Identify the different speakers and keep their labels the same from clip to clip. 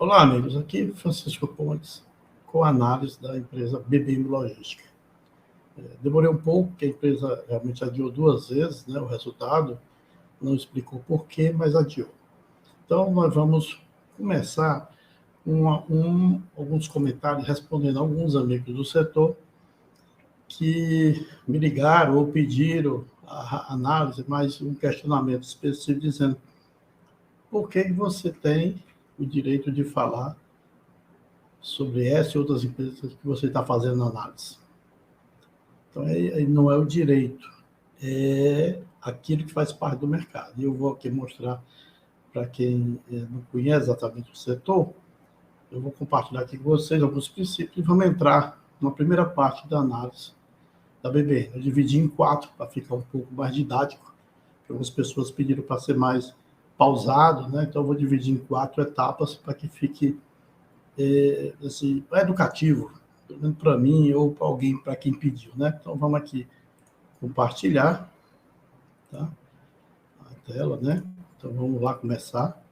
Speaker 1: Olá, amigos. Aqui Francisco Pontes, com a análise da empresa BBM Logística. Demorei um pouco, porque a empresa realmente adiou 2 vezes, né, o resultado, não explicou por quê, mas adiou. Então, nós vamos começar alguns comentários respondendo a alguns amigos do setor que me ligaram ou pediram a análise, mais um questionamento específico dizendo por que você tem o direito de falar sobre essa e outras empresas que você está fazendo análise. Então, não é o direito, é aquilo que faz parte do mercado. E eu vou aqui mostrar para quem não conhece exatamente o setor, eu vou compartilhar aqui com vocês alguns princípios e vamos entrar na primeira parte da análise da BBM. Eu dividi em 4 para ficar um pouco mais didático, porque algumas pessoas pediram para ser mais pausado, né? Então eu vou dividir em 4 etapas para que fique educativo, pelo menos para mim ou para alguém, para quem pediu, né? Então vamos aqui compartilhar, tá? A tela, né? Então vamos lá começar.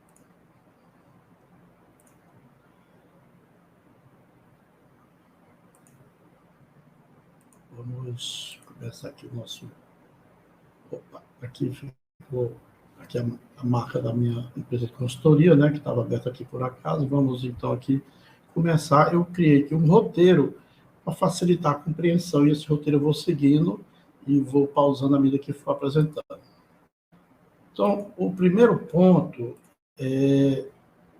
Speaker 1: Vamos começar aqui o nosso. Opa, aqui ficou aqui a marca da minha empresa de consultoria, né? Que estava aberta aqui por acaso. Vamos então aqui começar. Eu criei aqui um roteiro para facilitar a compreensão, e esse roteiro eu vou seguindo e vou pausando à medida que for apresentando. Então, o primeiro ponto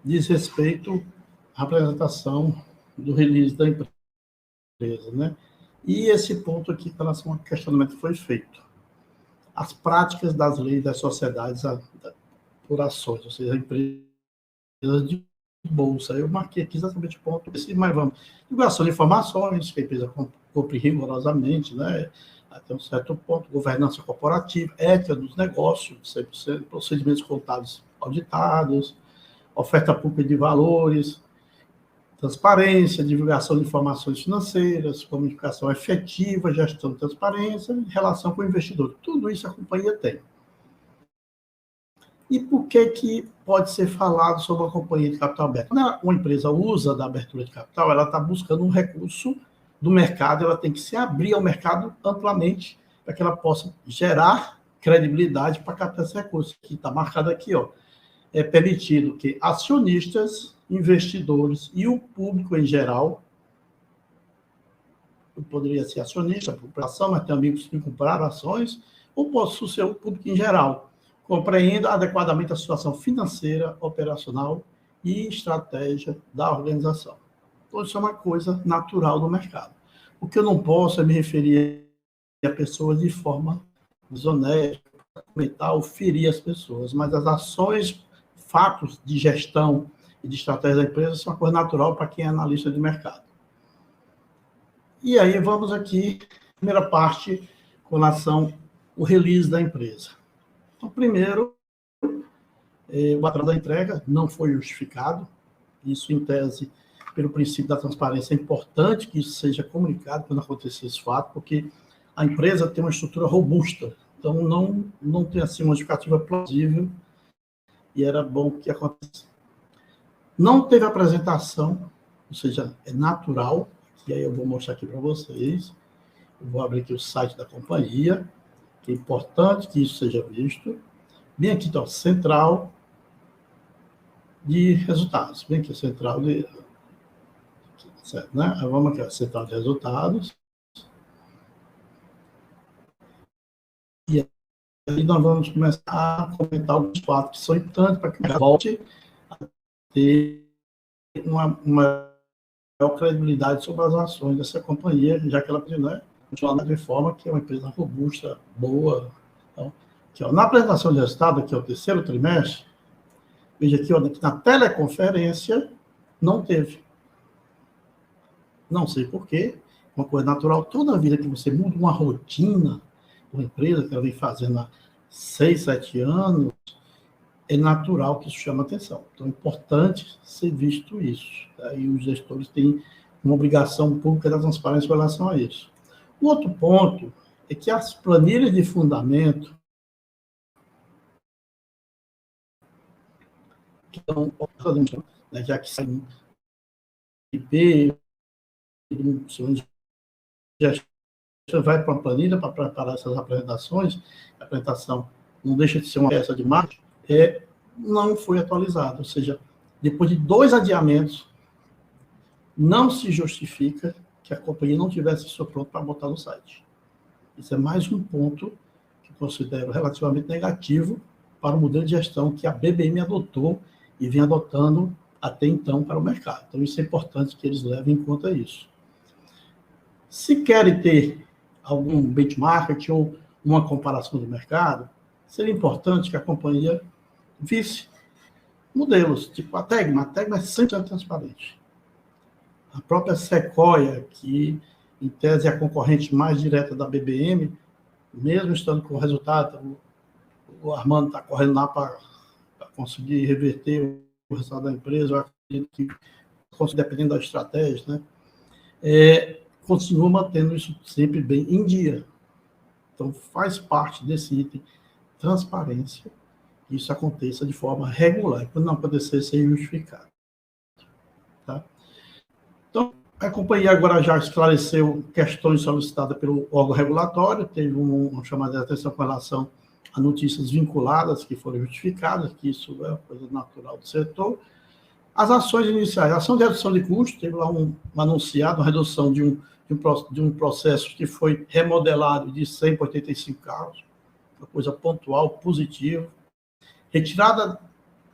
Speaker 1: diz respeito à apresentação do release da empresa, né? E esse ponto aqui, em relação ao questionamento que foi feito. As práticas das leis das sociedades por ações, ou seja, a empresa de bolsa. Eu marquei aqui exatamente o ponto, mas vamos. Divulgação de informações, que a empresa cumpre rigorosamente, né? Até um certo ponto, governança corporativa, ética dos negócios, 100%, procedimentos contábeis auditados, oferta pública de valores, transparência, divulgação de informações financeiras, comunicação efetiva, gestão de transparência, relação com o investidor. Tudo isso a companhia tem. E por que pode ser falado sobre a companhia de capital aberto? Quando uma empresa usa da abertura de capital, ela está buscando um recurso do mercado, ela tem que se abrir ao mercado amplamente para que ela possa gerar credibilidade para captar esse recurso, que está marcado aqui, ó. É permitido que acionistas, investidores e o público em geral, eu poderia ser acionista, população, mas tem amigos que compraram ações, ou posso ser o público em geral, compreenda adequadamente a situação financeira, operacional e estratégia da organização. Então, isso é uma coisa natural do mercado. O que eu não posso é me referir a pessoas de forma desonesta, comentar ou ferir as pessoas, mas as ações, fatos de gestão e de estratégia da empresa são uma coisa natural para quem é analista de mercado. E aí vamos aqui, primeira parte, com relação ao release da empresa. Então, primeiro, o atraso da entrega não foi justificado, isso em tese, pelo princípio da transparência, é importante que isso seja comunicado quando acontecer esse fato, porque a empresa tem uma estrutura robusta, então não tem assim uma justificativa plausível, e era bom que acontecesse. Não teve apresentação, ou seja, é natural, e aí eu vou mostrar aqui para vocês, eu vou abrir aqui o site da companhia, que é importante que isso seja visto. Bem aqui está o central de resultados. Bem aqui, central de... Certo, né? Vamos aqui, ó, central de resultados. E aí nós vamos começar a comentar alguns fatos que são importantes para que a volte a ter uma maior credibilidade sobre as ações dessa companhia, já que ela precisa continuar de forma que é uma empresa robusta, boa. Então, aqui, ó, na apresentação de resultado, aqui é o terceiro trimestre, veja aqui, ó, na teleconferência, não teve. Não sei porquê, uma coisa natural. Toda a vida que você muda uma rotina, uma empresa que ela vem fazendo há 6, 7 anos, é natural que isso chame atenção. Então, é importante ser visto isso. Tá? E os gestores têm uma obrigação pública da transparência em relação a isso. O outro ponto é que as planilhas de fundamento que estão né, já que sai um IP, já vai para uma planilha para preparar essas apresentações, a apresentação não deixa de ser uma peça de marketing, não foi atualizado, ou seja, depois de 2 adiamentos, não se justifica que a companhia não tivesse isso pronto para botar no site. Isso é mais um ponto que considero relativamente negativo para o modelo de gestão que a BBM adotou e vem adotando até então para o mercado. Então, isso é importante que eles levem em conta isso. Se querem ter algum benchmark ou uma comparação do mercado, seria importante que a companhia visse modelos, tipo a Tegma. A Tegma é 100% transparente. A própria Sequoia, que em tese é a concorrente mais direta da BBM, mesmo estando com o resultado, o Armando está correndo lá para conseguir reverter o resultado da empresa, eu acredito que, dependendo da estratégia, né, continua mantendo isso sempre bem em dia. Então, faz parte desse item transparência, que isso aconteça de forma regular, quando não acontecer sem justificado. Tá? Então, a companhia agora já esclareceu questões solicitadas pelo órgão regulatório, teve uma chamada de atenção com relação a notícias vinculadas que foram justificadas, que isso é uma coisa natural do setor. As ações iniciais, a ação de redução de custo, teve lá um anunciado, uma redução de um processo que foi remodelado de 100 para 85 carros, uma coisa pontual, positiva. Retirada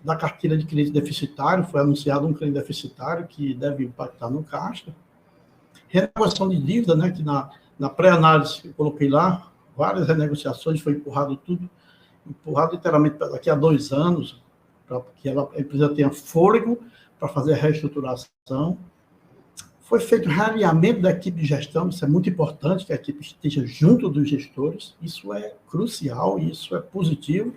Speaker 1: da carteira de cliente deficitário, foi anunciado um cliente deficitário que deve impactar no caixa. Renegociação de dívida, né, que na pré-análise que eu coloquei lá, várias renegociações, foi empurrado literalmente daqui a 2 anos, para que a empresa tenha fôlego para fazer a reestruturação. Foi feito realinhamento da equipe de gestão, isso é muito importante, que a equipe esteja junto dos gestores, isso é crucial, isso é positivo.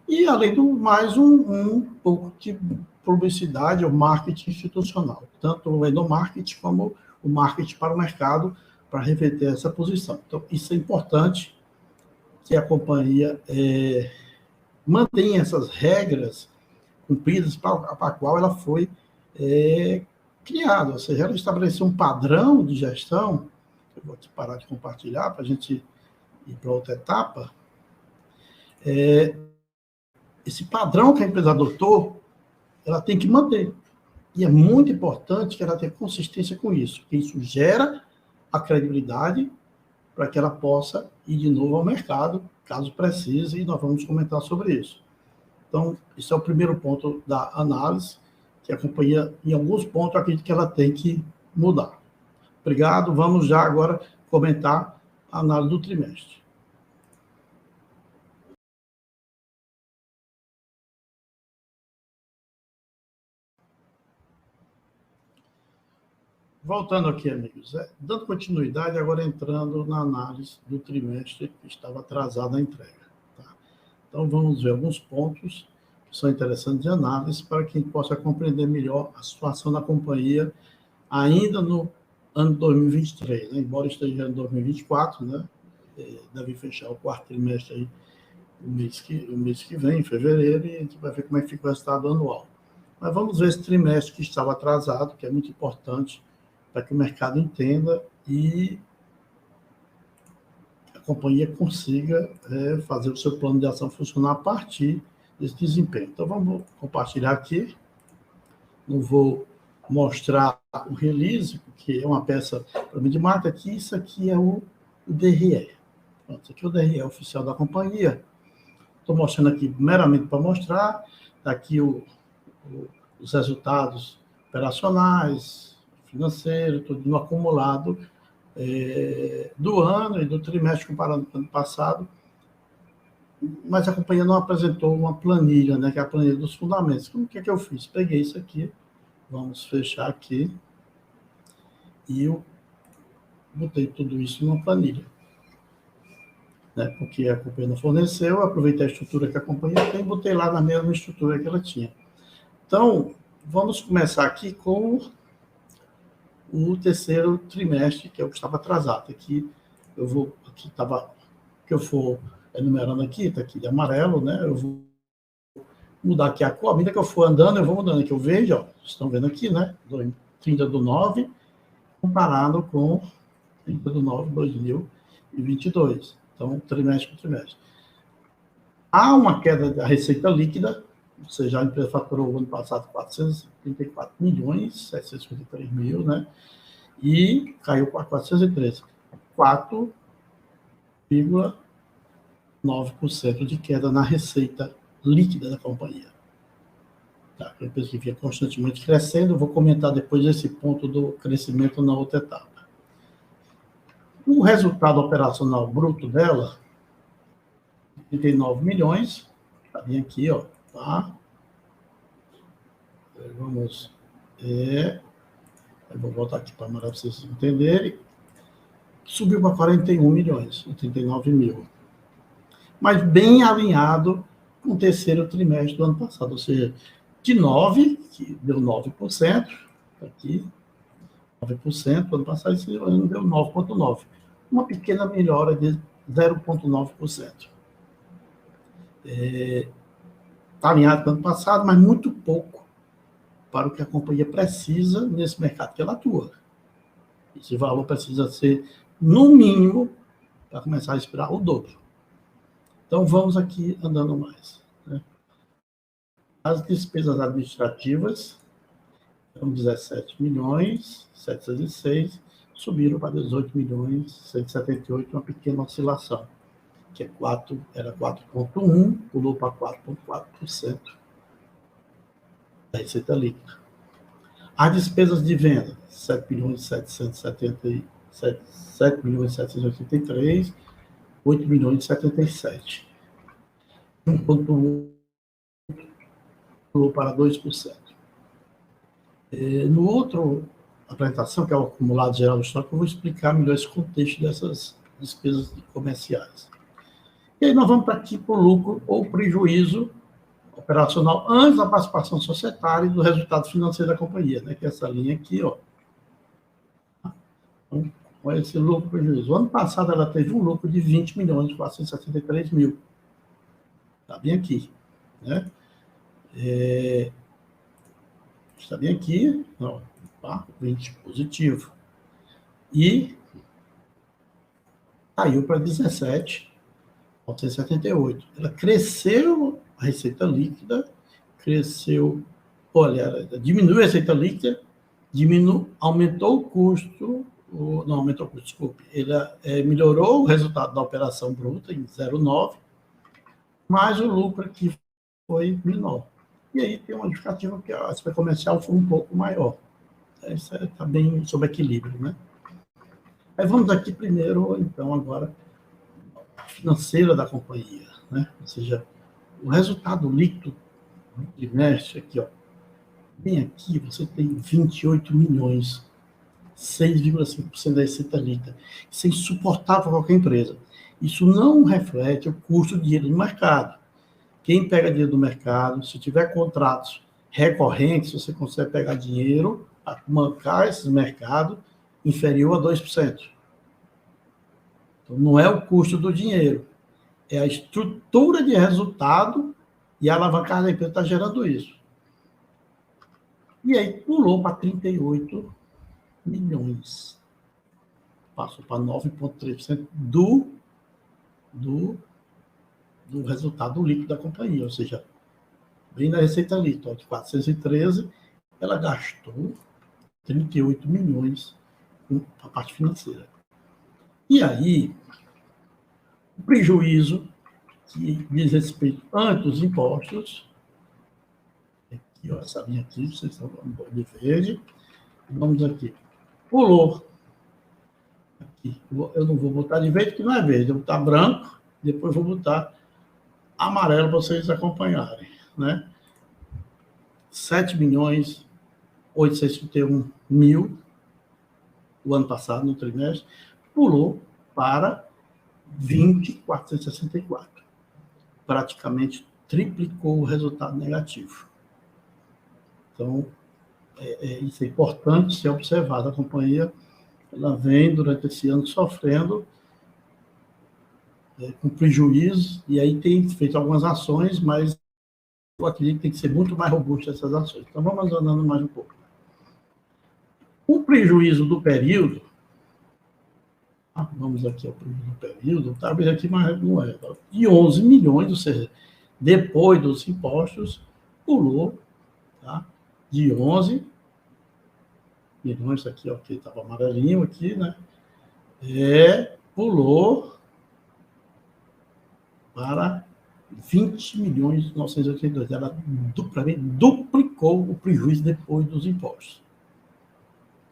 Speaker 1: E, além do mais, um pouco de publicidade ou marketing institucional, tanto o endomarketing como o marketing para o mercado, para reverter essa posição. Então, isso é importante, que a companhia mantenha essas regras cumpridas para a qual ela foi criada, ou seja, ela estabeleceu um padrão de gestão. Eu vou aqui parar de compartilhar para a gente ir para outra etapa. Esse padrão que a empresa adotou, ela tem que manter. E é muito importante que ela tenha consistência com isso, porque isso gera a credibilidade para que ela possa ir de novo ao mercado, caso precise, e nós vamos comentar sobre isso. Então, esse é o primeiro ponto da análise, que a companhia, em alguns pontos, eu acredito que ela tem que mudar. Obrigado. Vamos já agora comentar a análise do trimestre. Voltando aqui, amigos, dando continuidade, agora entrando na análise do trimestre que estava atrasada a entrega. Tá? Então, vamos ver alguns pontos que são interessantes de análise para que a gente possa compreender melhor a situação da companhia ainda no ano 2023, né? Embora esteja em 2024, né? Deve fechar o 4º trimestre aí, o mês que vem, em fevereiro, e a gente vai ver como é que fica o resultado anual. Mas vamos ver esse trimestre que estava atrasado, que é muito importante para que o mercado entenda e a companhia consiga fazer o seu plano de ação funcionar a partir desse desempenho. Então, vamos compartilhar aqui. Não vou mostrar o release, porque é uma peça de marca aqui. Isso aqui é o DRE. Pronto, isso aqui é o DRE oficial da companhia. Estou mostrando aqui meramente para mostrar. Está aqui os resultados operacionais, financeiro, tudo no acumulado do ano e do trimestre comparado com o ano passado, mas a companhia não apresentou uma planilha, né, que é a planilha dos fundamentos. Como que eu fiz? Peguei isso aqui, vamos fechar aqui, e eu botei tudo isso numa planilha, né, porque a companhia não forneceu, eu aproveitei a estrutura que a companhia tem e botei lá na mesma estrutura que ela tinha. Então, vamos começar aqui com o 3º trimestre, que é o que estava atrasado. Aqui eu vou, aqui estava, que eu for enumerando aqui, está aqui de amarelo, né? Eu vou mudar aqui a cor, à medida que eu for andando, eu vou mudando aqui o verde, ó, vocês estão vendo aqui, né? 30/9, comparado com 30/9/2022. Então, trimestre por trimestre. Há uma queda da receita líquida, ou seja, a empresa faturou o ano passado 434 milhões, 753 mil, né? E caiu para 413. 4,9% de queda na receita líquida da companhia. Tá? A empresa que vinha constantemente crescendo, eu vou comentar depois esse ponto do crescimento na outra etapa. O resultado operacional bruto dela, 39 milhões, está bem aqui, ó, tá? Vamos, eu vou voltar aqui para amarelo para vocês entenderem. Subiu para 41 milhões, 89 mil. Mas bem alinhado com o terceiro trimestre do ano passado, ou seja, de 9, que deu 9%, aqui, 9%, ano passado esse ano deu 9,9%. Uma pequena melhora de 0,9%. Está alinhado com o ano passado, mas muito pouco para o que a companhia precisa nesse mercado que ela atua. Esse valor precisa ser, no mínimo, para começar a respirar o dobro. Então, vamos aqui andando mais. Né? As despesas administrativas são 17 milhões, 706, subiram para 18 milhões, 178, uma pequena oscilação, que era 4,1%, pulou para 4,4% da receita líquida. As despesas de venda, 7 milhões 783, 8 milhões 77. 1,1 pulou para 2%. No outro apresentação, que é o acumulado geral do estoque, eu vou explicar melhor esse contexto dessas despesas comerciais. E aí nós vamos para aqui para o lucro ou prejuízo operacional antes da participação societária e do resultado financeiro da companhia, né? Que é essa linha aqui, ó. Então, olha esse lucro e prejuízo. O ano passado ela teve um lucro de 20 milhões 473 mil. Está bem aqui, né? Está bem aqui, ó, tá? 20 positivo. E caiu para 17,78. Ela cresceu a receita líquida, diminuiu a receita líquida, aumentou o custo, não aumentou o custo, desculpe, ela melhorou o resultado da operação bruta em 0,9, mas o lucro aqui foi menor. E aí tem uma justificativa que a despesa comercial foi um pouco maior. Isso está bem sob equilíbrio, né? Aí vamos aqui primeiro, então, agora, a financeira da companhia, né? Ou seja, o resultado líquido do trimestre, aqui, ó, bem aqui, você tem 28 milhões, 6,5% da receita líquida. Isso é insuportável para qualquer empresa. Isso não reflete o custo do dinheiro no mercado. Quem pega dinheiro do mercado, se tiver contratos recorrentes, você consegue pegar dinheiro para mancar esses mercados inferior a 2%. Então, não é o custo do dinheiro, é a estrutura de resultado e a alavancagem da empresa está gerando isso. E aí pulou para 38 milhões. Passou para 9,3% do resultado líquido da companhia, ou seja, bem na receita líquida, de 413, ela gastou 38 milhões com a parte financeira. E aí, o prejuízo que diz respeito antes dos impostos, aqui, ó, essa linha aqui, vocês estão vendo de verde, vamos aqui, pulou, aqui, eu não vou botar de verde, porque não é verde, eu vou botar branco, depois vou botar amarelo para vocês acompanharem, né? 7 milhões 861 mil o ano passado, no trimestre, pulou para 20,464. Praticamente triplicou o resultado negativo. Então, isso é importante ser observado. A companhia ela vem, durante esse ano, sofrendo com prejuízo, e aí tem feito algumas ações, mas eu acredito que tem que ser muito mais robusto essas ações. Então, vamos andando mais um pouco. O prejuízo do período, vamos aqui ao prejuízo do período, talvez aqui, mas não é, de 11 milhões, ou seja, depois dos impostos, pulou, tá? De 11 milhões, aqui, ó, que estava amarelinho aqui, né? Pulou para 20 milhões e 982. Ela duplicou o prejuízo depois dos impostos.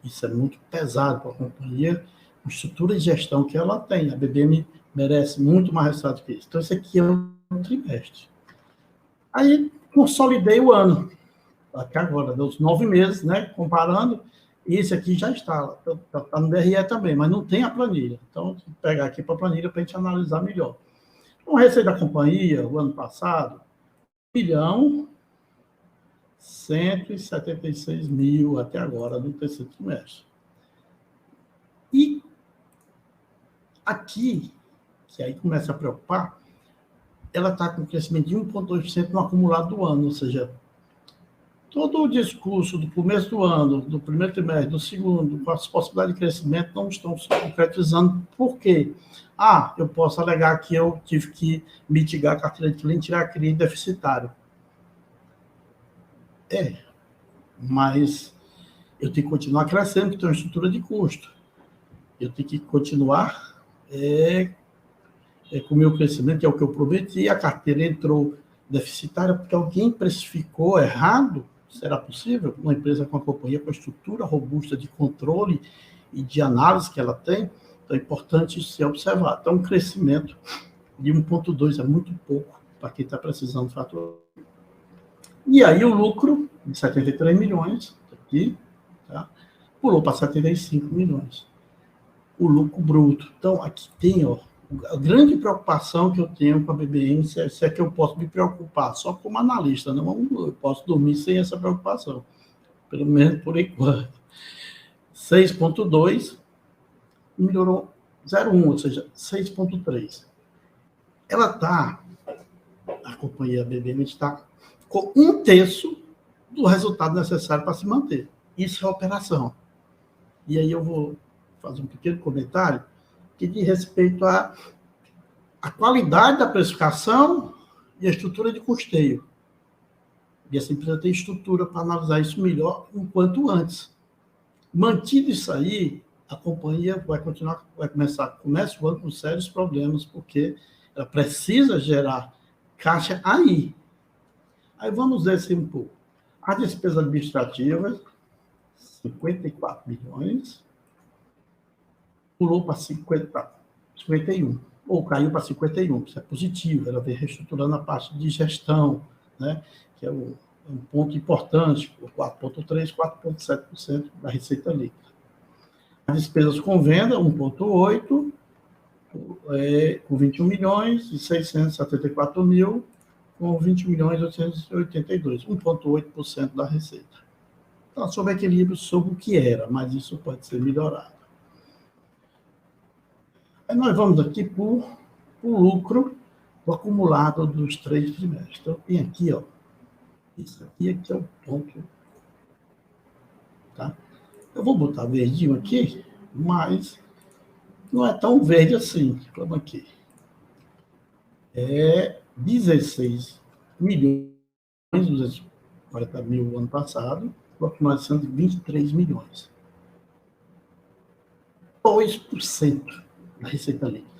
Speaker 1: Isso é muito pesado para a companhia, a estrutura de gestão que ela tem. A BBM merece muito mais resultado que isso. Então, esse aqui é um trimestre. Aí, consolidei o ano. Até agora, deu 9 meses, né? Comparando, esse aqui já está no DRE também, mas não tem a planilha. Então, vou pegar aqui para a planilha para a gente analisar melhor. Então, a receita da companhia, o ano passado, 1.176.000 até agora, no terceiro trimestre. E aqui, que aí começa a preocupar, ela está com um crescimento de 1,2% no acumulado do ano, ou seja, todo o discurso do começo do ano, do primeiro trimestre, do segundo, com as possibilidades de crescimento, não estão se concretizando. Por quê? Eu posso alegar que eu tive que mitigar a carteira de cliente e tirar cliente deficitário. Mas eu tenho que continuar crescendo, porque tem uma estrutura de custo. Eu tenho que continuar com o meu crescimento, que é o que eu prometi. A carteira entrou deficitária porque alguém precificou errado. Será possível? Uma empresa com a companhia com a estrutura robusta de controle e de análise que ela tem, então é importante ser observado. Então, um crescimento de 1,2 é muito pouco para quem está precisando faturar. E aí o lucro de 73 milhões, aqui, tá? Pulou para 75 milhões. O lucro bruto. Então, aqui tem, a grande preocupação que eu tenho com a BBM, se é que eu posso me preocupar, só como analista, não eu posso dormir sem essa preocupação, pelo menos por enquanto. 6,2 melhorou 0,1, ou seja, 6,3. Ela está, a companhia BBM está com 1/3 do resultado necessário para se manter. Isso é operação. E aí eu vou fazer um pequeno comentário que diz respeito à qualidade da precificação e a estrutura de custeio. E essa empresa tem estrutura para analisar isso melhor enquanto antes. Mantido isso aí, a companhia começa o ano com sérios problemas, porque ela precisa gerar caixa aí. Aí vamos ver assim um pouco. A despesa administrativa, 54 milhões, pulou para 51, ou caiu para 51, isso é positivo, ela vem reestruturando a parte de gestão, né, que é um ponto importante, 4,3%, 4,7% da receita líquida. As despesas com venda, 1,8%, com 21 milhões e 674 mil, com 20 milhões e 882, 1,8% da receita. Então, sobre equilíbrio, sobre o que era, mas isso pode ser melhorado. Aí nós vamos aqui para o lucro do acumulado dos 3 trimestres. Então, tem aqui, isso aqui é o ponto. Tá? Eu vou botar verdinho aqui, mas não é tão verde assim. Vamos aqui. 16 milhões, 240 mil ano passado, o acumulado sendo 23 milhões. 2% da receita líquida.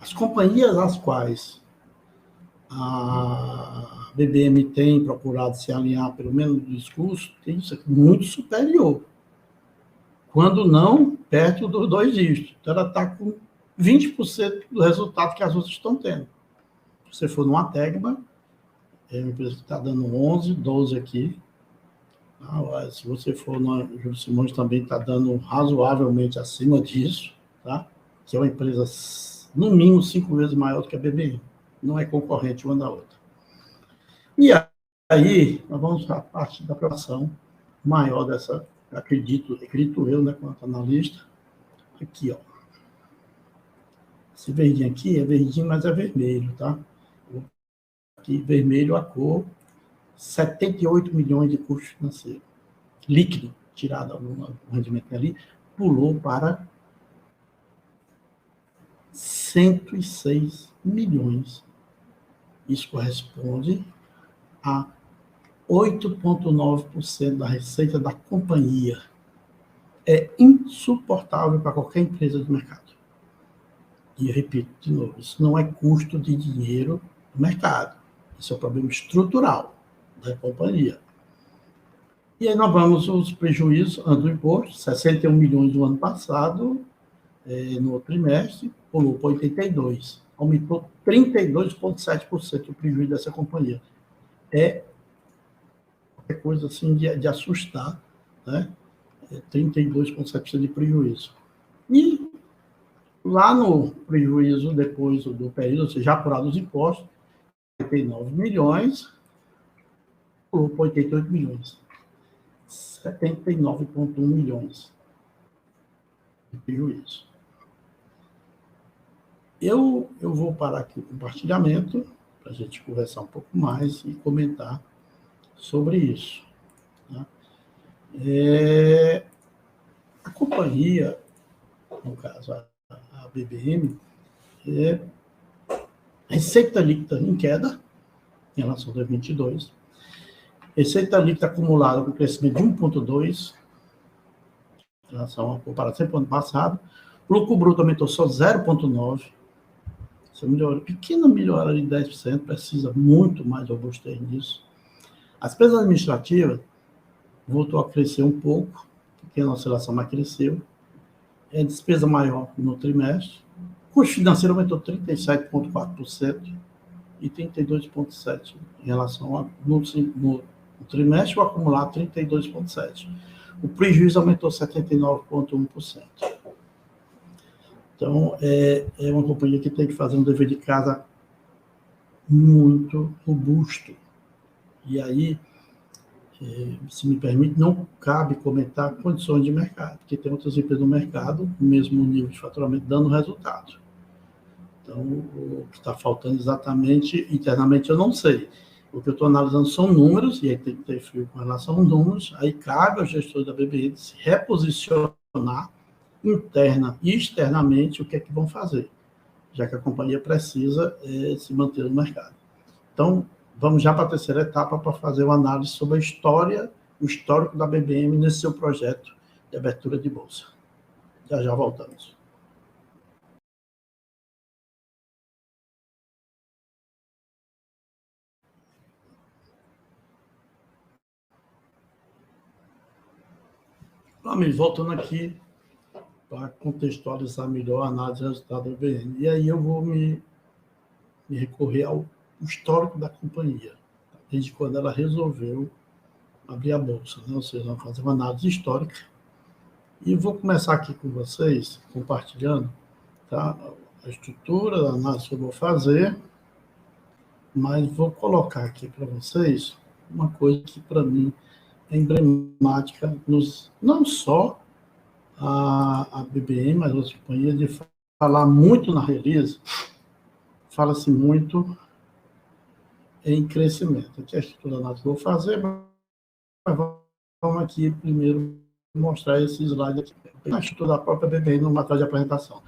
Speaker 1: As companhias às quais a BBM tem procurado se alinhar, pelo menos no discurso, tem isso aqui muito superior. Quando não, perto dos 2 dígitos. Então, ela está com 20% do resultado que as outras estão tendo. Se você for numa Tegma, é uma empresa que está dando 11, 12 aqui. Se você for na Júlio Simões, também está dando razoavelmente acima disso, tá? Que é uma empresa, no mínimo, 5 vezes maior do que a BBM. Não é concorrente uma da outra. E aí, nós vamos para a parte da preocupação maior dessa, acredito eu, né, quanto analista, aqui, Esse verdinho aqui é verdinho, mas é vermelho, tá? Vou aqui vermelho a cor, 78 milhões de custo financeiro. Líquido, tirado algum rendimento ali, pulou para 106 milhões. Isso corresponde a 8,9% da receita da companhia. É insuportável para qualquer empresa do mercado. E eu repito de novo, isso não é custo de dinheiro do mercado. Isso é um problema estrutural da companhia. E aí nós vamos os prejuízos do imposto, 61 milhões do ano passado, no trimestre, pulou para 82. Aumentou 32,7% o prejuízo dessa companhia. É coisa assim de assustar, né? 32,7% de prejuízo. E lá no prejuízo, depois do período, ou seja, já apurado os impostos, 89 milhões, pulou para 88 milhões. 79,1 milhões de prejuízo. Eu vou parar aqui o compartilhamento para a gente conversar um pouco mais e comentar sobre isso. Tá? A companhia, no caso a BBM, receita líquida em queda em relação a 2022, receita líquida acumulada com crescimento de 1,2% em relação à comparação com o ano passado, o lucro bruto aumentou só 0,9%, pequena melhora de 10%, precisa muito mais robustez nisso. As despesas administrativas voltou a crescer um pouco, pequena oscilação, mas cresceu. É despesa maior no trimestre. O custo financeiro aumentou 37,4% e 32,7% em relação no trimestre, o acumulado 32,7%. O prejuízo aumentou 79,1%. Então, é uma companhia que tem que fazer um dever de casa muito robusto. E aí, se me permite, não cabe comentar condições de mercado, porque tem outras empresas no mercado, com o mesmo nível de faturamento, dando resultado. Então, o que está faltando exatamente, internamente, eu não sei. O que eu estou analisando são números, e aí tem que ter fio com relação aos números, aí cabe ao gestor da BBM se reposicionar interna e externamente o que é que vão fazer, já que a companhia precisa se manter no mercado. Então, vamos já para a terceira etapa para fazer uma análise sobre a história, o histórico da BBM nesse seu projeto de abertura de bolsa. Já voltamos. Amigos, voltando aqui para contextualizar melhor a análise do resultado da BBM. E aí eu vou me recorrer ao histórico da companhia, desde quando ela resolveu abrir a bolsa, né? Ou seja, vamos fazer uma análise histórica. E vou começar aqui com vocês, compartilhando, tá? A estrutura da análise que eu vou fazer, mas vou colocar aqui para vocês uma coisa que, para mim, é emblemática, não só a BBM, mas outras companhias, de falar muito na release, fala-se muito em crescimento. Aqui a estrutura da análise que eu vou fazer, mas vamos aqui primeiro mostrar esse slide aqui. A estrutura da própria BBM no material de apresentação.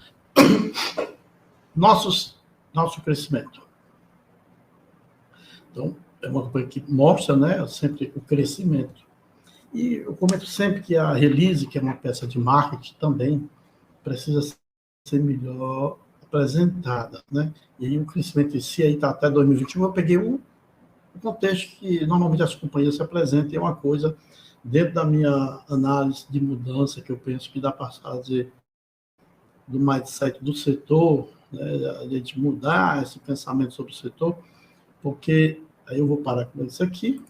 Speaker 1: Nosso crescimento. Então, é uma coisa que mostra, né, sempre o crescimento. E eu comento sempre que a release, que é uma peça de marketing também, precisa ser melhor apresentada, né? E aí o crescimento em si aí está até 2021. Eu peguei o contexto que normalmente as companhias se apresentam, e é uma coisa dentro da minha análise de mudança que eu penso que dá para fazer do mindset do setor, né, a gente mudar esse pensamento sobre o setor, porque aí eu vou parar com isso aqui,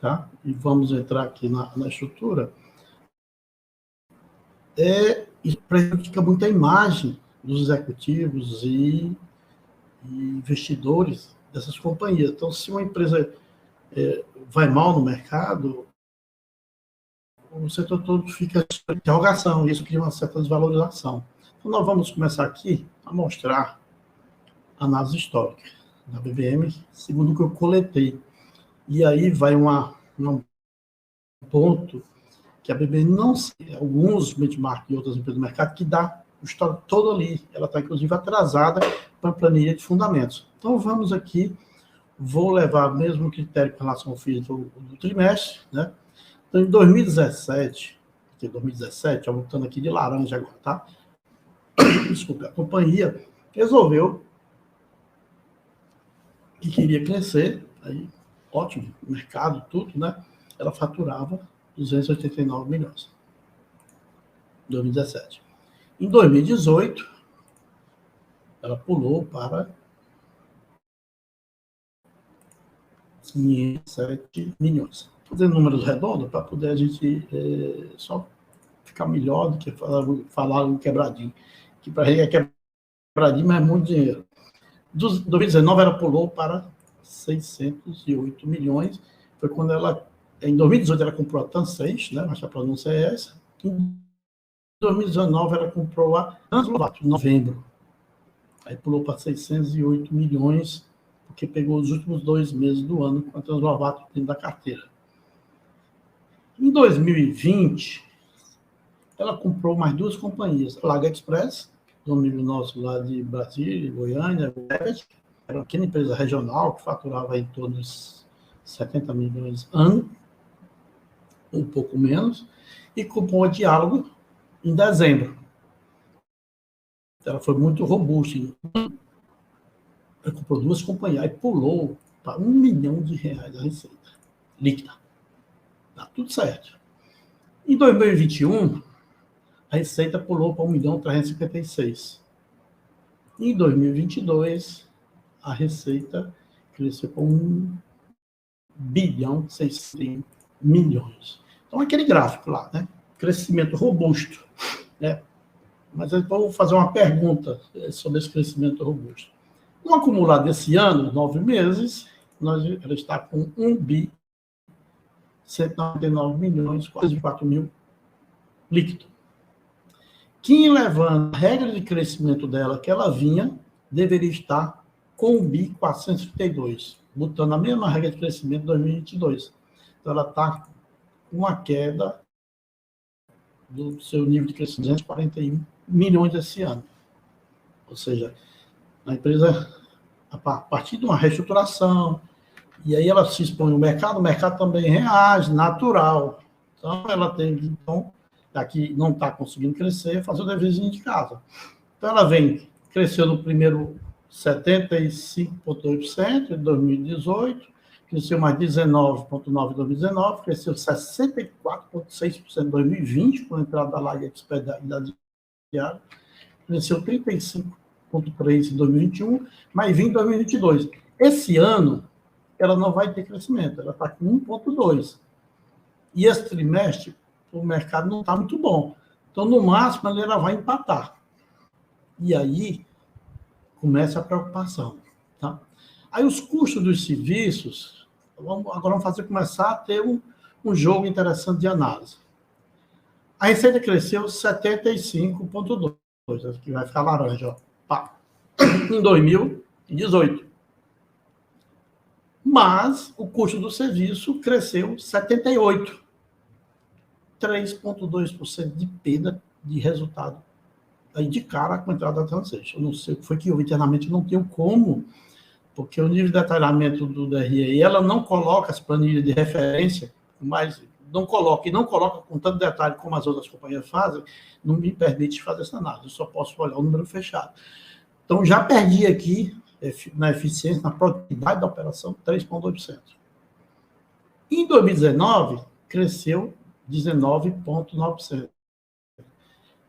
Speaker 1: tá? E vamos entrar aqui na estrutura. Isso prejudica muito a imagem dos executivos e investidores dessas companhias. Então, se uma empresa vai mal no mercado, o setor todo fica em interrogação, e isso cria uma certa desvalorização. Então, nós vamos começar aqui a mostrar análise histórica. da BBM, segundo o que eu coletei. E aí vai um ponto que a BBM não sei, alguns benchmark e outras empresas do mercado que dá o histórico todo ali. Ela está, inclusive, atrasada para a planilha de fundamentos. Então, vamos aqui, vou levar o mesmo critério com relação ao FII do trimestre, né? Então, em 2017, já voltando aqui de laranja agora, tá? Desculpa, a companhia resolveu que queria crescer, aí, ótimo, mercado, tudo, né? Ela faturava 289 milhões. 2017. Em 2018, ela pulou para 507 milhões. Fazendo números redondos, para poder a gente só ficar melhor do que falar um quebradinho. Que para a gente é quebradinho, mas é muito dinheiro. Em 2019, ela pulou para 608 milhões. Foi quando ela, em 2018, ela comprou a Tan6, né? Mas a pronúncia é essa. Em 2019, ela comprou a Translovato, em novembro. Aí pulou para 608 milhões, porque pegou os últimos 2 meses do ano com a Translovato dentro da carteira. Em 2020, ela comprou mais 2 companhias. A Laga Express, do amigo nosso lá de Brasília, Goiânia, era uma pequena empresa regional que faturava em torno de 70 milhões ano, um pouco menos, e comprou a Diálogo em dezembro. Ela foi muito robusta. Ela comprou 2 companhias e pulou para R$1 milhão a receita líquida. Tá tudo certo. Em 2021, a receita pulou para 1.356. Em 2022, a receita cresceu para 1.600 milhões. Então, aquele gráfico lá, né? Crescimento robusto, né? Mas eu vou fazer uma pergunta sobre esse crescimento robusto. No acumulado desse ano, 9 meses, ela está com 1.199 milhões, quase 4 mil líquido. Que, levando a regra de crescimento dela que ela vinha, deveria estar com 1.432, botando a mesma regra de crescimento de 2022. Então, ela está com uma queda do seu nível de crescimento de 241 milhões esse ano. Ou seja, a empresa, a partir de uma reestruturação, e aí ela se expõe ao mercado, o mercado também reage, natural. Então, ela tem que, daqui não está conseguindo crescer, fazer o deverzinho de casa. Então, ela cresceu no primeiro 75,8% em 2018, cresceu mais 19,9% em 2019, cresceu 64,6% em 2020, com a entrada da Laga Express da Diário, cresceu 35,3% em 2021, mas 20% em 2022. Esse ano, ela não vai ter crescimento, ela está com 1,2%. E esse trimestre, o mercado não está muito bom. Então, no máximo, ela vai empatar. E aí, começa a preocupação. Tá? Aí, os custos dos serviços, agora vamos começar a ter um jogo interessante de análise. A receita cresceu 75,2%, que vai ficar laranja, ó. Pá. Em 2018. Mas o custo do serviço cresceu 78%. 3,2% de perda de resultado. Aí de cara com a entrada da Transition. Eu não sei o que foi que houve internamente, não tenho como, porque o nível de detalhamento do DRE, ela não coloca as planilhas de referência, mas não coloca com tanto detalhe como as outras companhias fazem, não me permite fazer essa análise, eu só posso olhar o número fechado. Então, já perdi aqui, na eficiência, na produtividade da operação, 3,2%. Em 2019, cresceu 19,9%.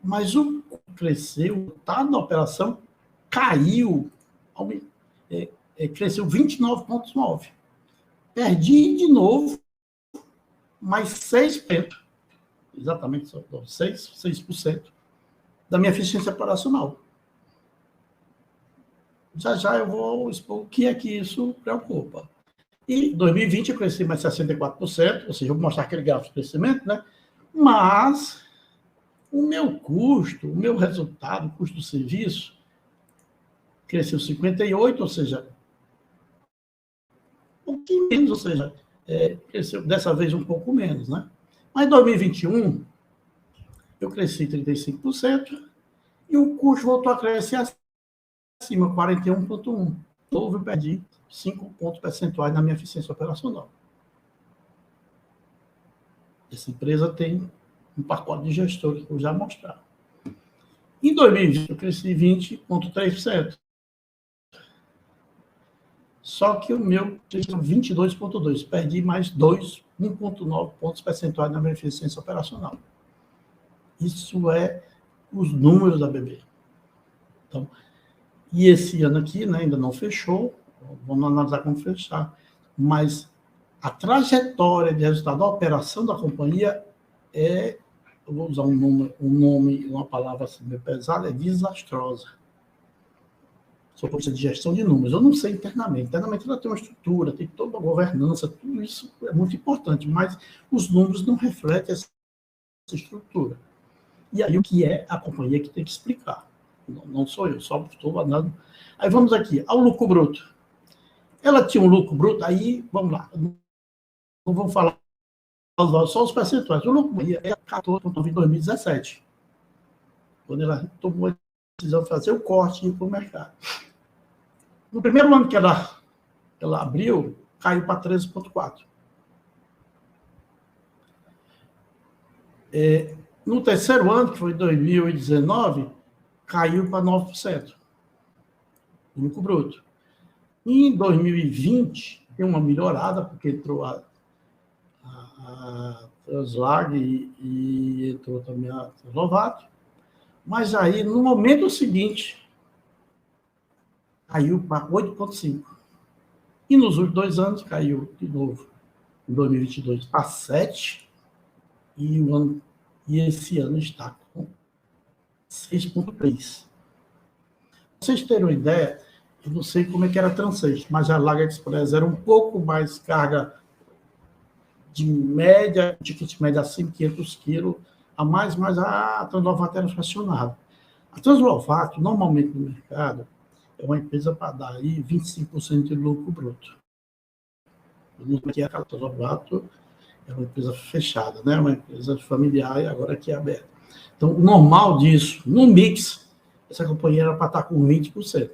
Speaker 1: Mas o cresceu, tá na operação, caiu, cresceu 29,9%. Perdi de novo mais 6%, exatamente 6% da minha eficiência operacional. Já eu vou expor o que é que isso preocupa. E 2020 eu cresci mais 64%, ou seja, eu vou mostrar aquele gráfico de crescimento, né? Mas o meu custo, o meu resultado, o custo do serviço, cresceu 58%, ou seja, um pouquinho menos, ou seja, cresceu dessa vez um pouco menos, né? Mas em 2021, eu cresci 35% e o custo voltou a crescer acima, 41,1%. Houve, eu perdi 5 pontos percentuais na minha eficiência operacional. Essa empresa tem um pacote de gestores que eu já mostrar. Em 2020, eu cresci 20,3%. Só que o meu cresceu 22,2%. Perdi mais 1,9 pontos percentuais na minha eficiência operacional. Isso é os números da BB. Então, e esse ano aqui, né, ainda não fechou, vamos analisar como fechar, mas a trajetória de resultado da operação da companhia eu vou usar um nome, uma palavra assim meio pesada, é desastrosa. Sou professor de gestão de números. Eu não sei internamente. Internamente ela tem uma estrutura, tem toda uma governança, tudo isso é muito importante, mas os números não refletem essa estrutura. E aí o que é a companhia que tem que explicar? Não sou eu, só estou andando. Aí vamos aqui, ao lucro bruto. Ela tinha um lucro bruto, aí, vamos lá, não vamos falar só os percentuais. O lucro bruto era 14,9 em 2017, quando ela tomou a decisão de fazer o corte e ir para o mercado. No primeiro ano que ela abriu, caiu para 13,4. No terceiro ano, que foi 2019, caiu para 9%. O lucro bruto. E em 2020, tem uma melhorada, porque entrou a Translag e entrou também a Translovato. Mas aí, no momento seguinte, caiu para 8,5%. E nos últimos 2 anos, caiu de novo. Em 2022, para 7%. E esse ano está com 6,3%. Para vocês terem uma ideia, eu não sei como é que era a Transace, mas a Laga Express era um pouco mais carga de média, ticket média acima de 500 quilos a mais, mas a Translovato era fracionada. A Translovato, normalmente no mercado, é uma empresa para dar aí 25% de lucro bruto. Aqui a Translovato é uma empresa fechada, né? Uma empresa familiar e agora aqui é aberta. Então, o normal disso, no mix, essa companhia era para estar com 20%.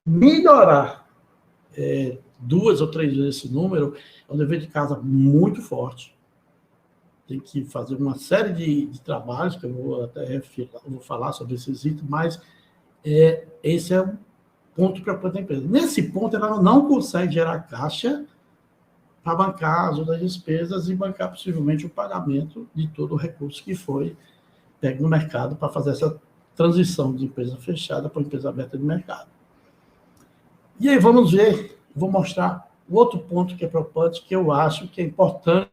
Speaker 1: Melhorar 2 ou 3 vezes esse número é um dever de casa muito forte. Tem que fazer uma série de trabalhos, que eu vou até vou falar sobre esses itens, mas esse é o ponto preocupante da empresa. Nesse ponto, ela não consegue gerar caixa para bancar as outras despesas e bancar possivelmente o pagamento de todo o recurso que foi pego no mercado para fazer essa transição de empresa fechada para empresa aberta de mercado. E aí vamos ver, vou mostrar o outro ponto que é preocupante, que eu acho que é importante.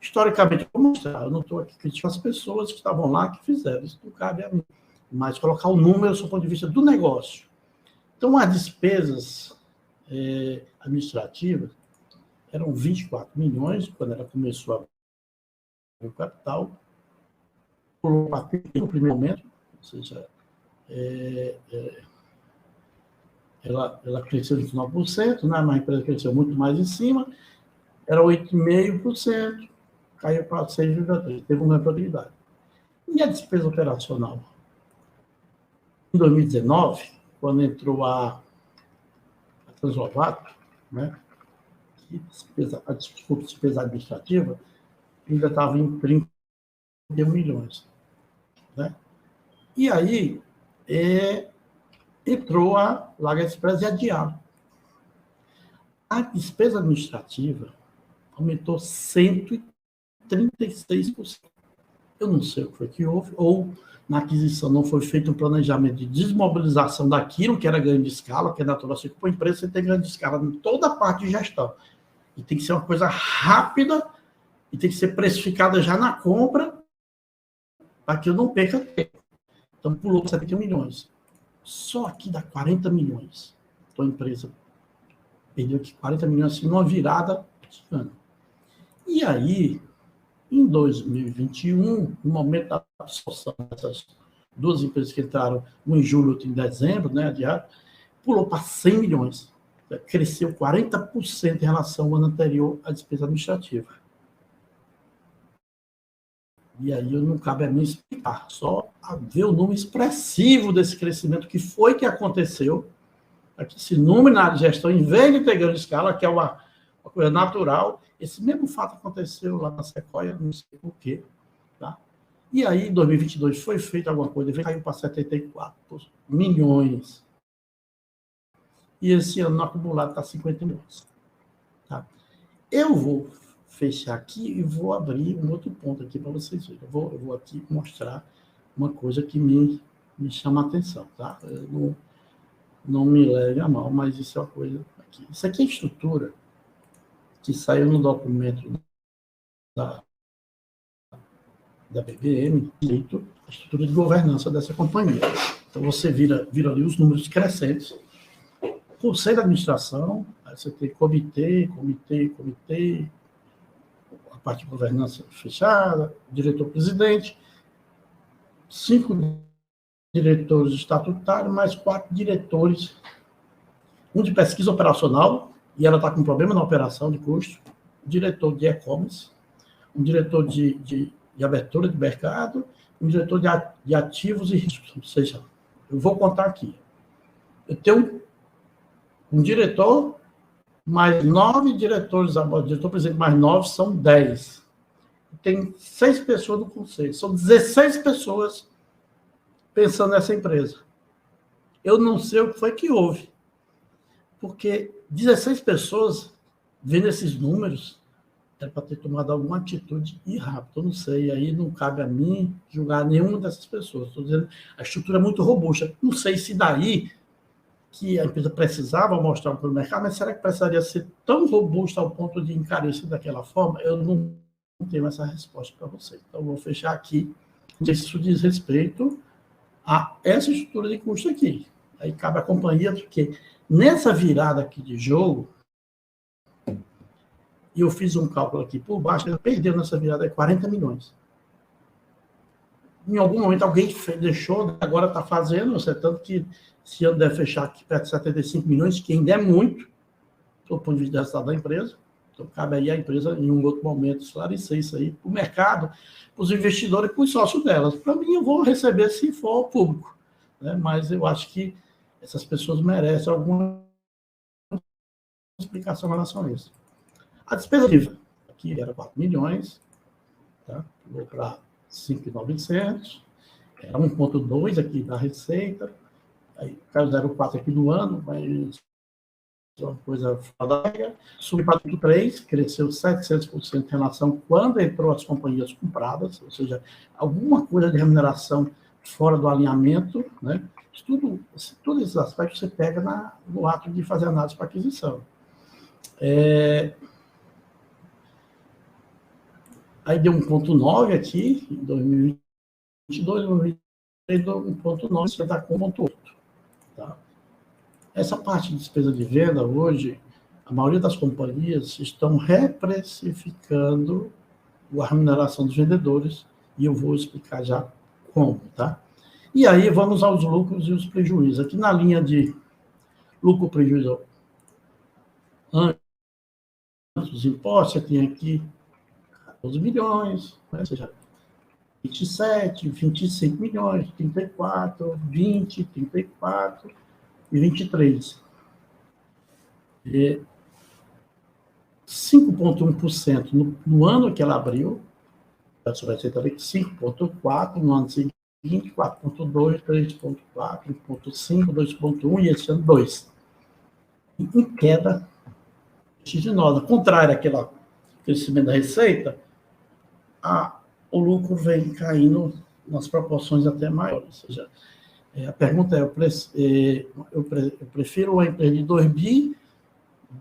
Speaker 1: Historicamente, eu vou mostrar, eu não estou aqui criticando as pessoas que estavam lá, que fizeram, isso não cabe a mim, mas colocar o número do ponto de vista do negócio. Então, as despesas administrativas eram 24 milhões, quando ela começou a abrir o capital, pulou para 30 no primeiro momento, ou seja, ela cresceu 29%, né? Mas a empresa cresceu muito mais em cima, era 8,5%, caiu para 6,3%, teve uma rentabilidade. E a despesa operacional? Em 2019, quando entrou a Translovato, né? A despesa administrativa ainda estava em 31 milhões. Né? E aí, entrou a Laga Express e adiaram. A despesa administrativa aumentou 136%. Eu não sei o que foi que houve, ou na aquisição não foi feito um planejamento de desmobilização daquilo que era grande escala, que é natural. Assim, para a empresa você tem grande escala em toda a parte de gestão. E tem que ser uma coisa rápida e tem que ser precificada já na compra para que eu não perca tempo. Então, pulou 71 milhões. Só aqui dá 40 milhões. Então, a empresa perdeu aqui 40 milhões assim, numa virada de ano. E aí, em 2021, no momento da absorção dessas 2 empresas que entraram, um em julho, outro em dezembro, né, adiado, pulou para 100 milhões. cresceu 40% em relação ao ano anterior à despesa administrativa. E aí não cabe a mim explicar, só ver o número expressivo desse crescimento, que foi que aconteceu, aqui, esse número na área de gestão, em vez de ter ganho de escala, que é uma coisa natural, esse mesmo fato aconteceu lá na Sequoia, não sei por quê. Tá? E aí, em 2022, foi feita alguma coisa, caiu para 74 milhões. E esse ano, no acumulado, está 50 milhões. Tá? Eu vou fechar aqui e vou abrir um outro ponto aqui para vocês verem. Eu vou aqui mostrar uma coisa que me chama a atenção. Tá? Não me leve a mal, mas isso é uma coisa aqui. Isso aqui é estrutura que saiu no documento da BBM, a estrutura de governança dessa companhia. Então, você vira ali os números crescentes, conselho de administração, aí você tem comitê, a parte de governança fechada, diretor-presidente, 5 diretores estatutários, mais 4 diretores, um de pesquisa operacional, e ela está com problema na operação de custo, um diretor de e-commerce, um diretor de abertura de mercado, um diretor de ativos e riscos. Ou seja, eu vou contar aqui. Eu tenho um diretor, mais 9 diretores, diretor-presidente mais 9 são 10. Tem 6 pessoas no conselho, são 16 pessoas pensando nessa empresa. Eu não sei o que foi que houve, porque 16 pessoas, vendo esses números, era para ter tomado alguma atitude e rápido. Eu não sei, aí não cabe a mim julgar nenhuma dessas pessoas. Estou dizendo, a estrutura é muito robusta. Não sei se daí que a empresa precisava mostrar para o mercado, mas será que precisaria ser tão robusta ao ponto de encarecer daquela forma? Eu não tenho essa resposta para você. Então, eu vou fechar aqui. Isso diz respeito a essa estrutura de custo aqui. Aí cabe à companhia, porque nessa virada aqui de jogo, e eu fiz um cálculo aqui por baixo, ela perdeu nessa virada 40 milhões. Em algum momento alguém deixou, agora está fazendo, tanto que esse ano deve fechar aqui perto de 75 milhões, que ainda é muito, do ponto de vista do resultado da empresa. Então, cabe aí a empresa, em um outro momento, esclarecer isso aí para o mercado, para os investidores e para os sócios delas. Para mim, eu vou receber se for ao público. Né? Mas eu acho que essas pessoas merecem alguma explicação em relação a isso. A despesa viva, aqui era 4 milhões, tá? Vou para 5.900, era 1,2 aqui da receita, aí caiu 0,4 aqui do ano, mas uma coisa fora, subiu para 3, cresceu 700% em relação a quando entrou as companhias compradas, ou seja, alguma coisa de remuneração fora do alinhamento, né? Todos esses aspectos você pega no ato de fazer análise para aquisição. Aí deu 1,9 aqui, em 2022, 2023 deu 1,9, você está com 1,8. Tá? Essa parte de despesa de venda, hoje, a maioria das companhias estão reprecificando a remuneração dos vendedores, e eu vou explicar já como. Tá? E aí vamos aos lucros e os prejuízos. Aqui na linha de lucro, prejuízo, antes dos impostos, você tem aqui 12 milhões, né? Ou seja, 27, 25 milhões, 34, 20, 34 e 23. 5,1% no ano que ela abriu, essa vai ser também 5,4%, no ano seguinte, 4,2%, 3,4%, 1,5%, 2,1% e esse ano 2%. Em queda vertiginosa, contrário àquele crescimento da receita, o lucro vem caindo nas proporções até maiores. Ou seja, a pergunta é, eu prefiro uma empresa de 2 bi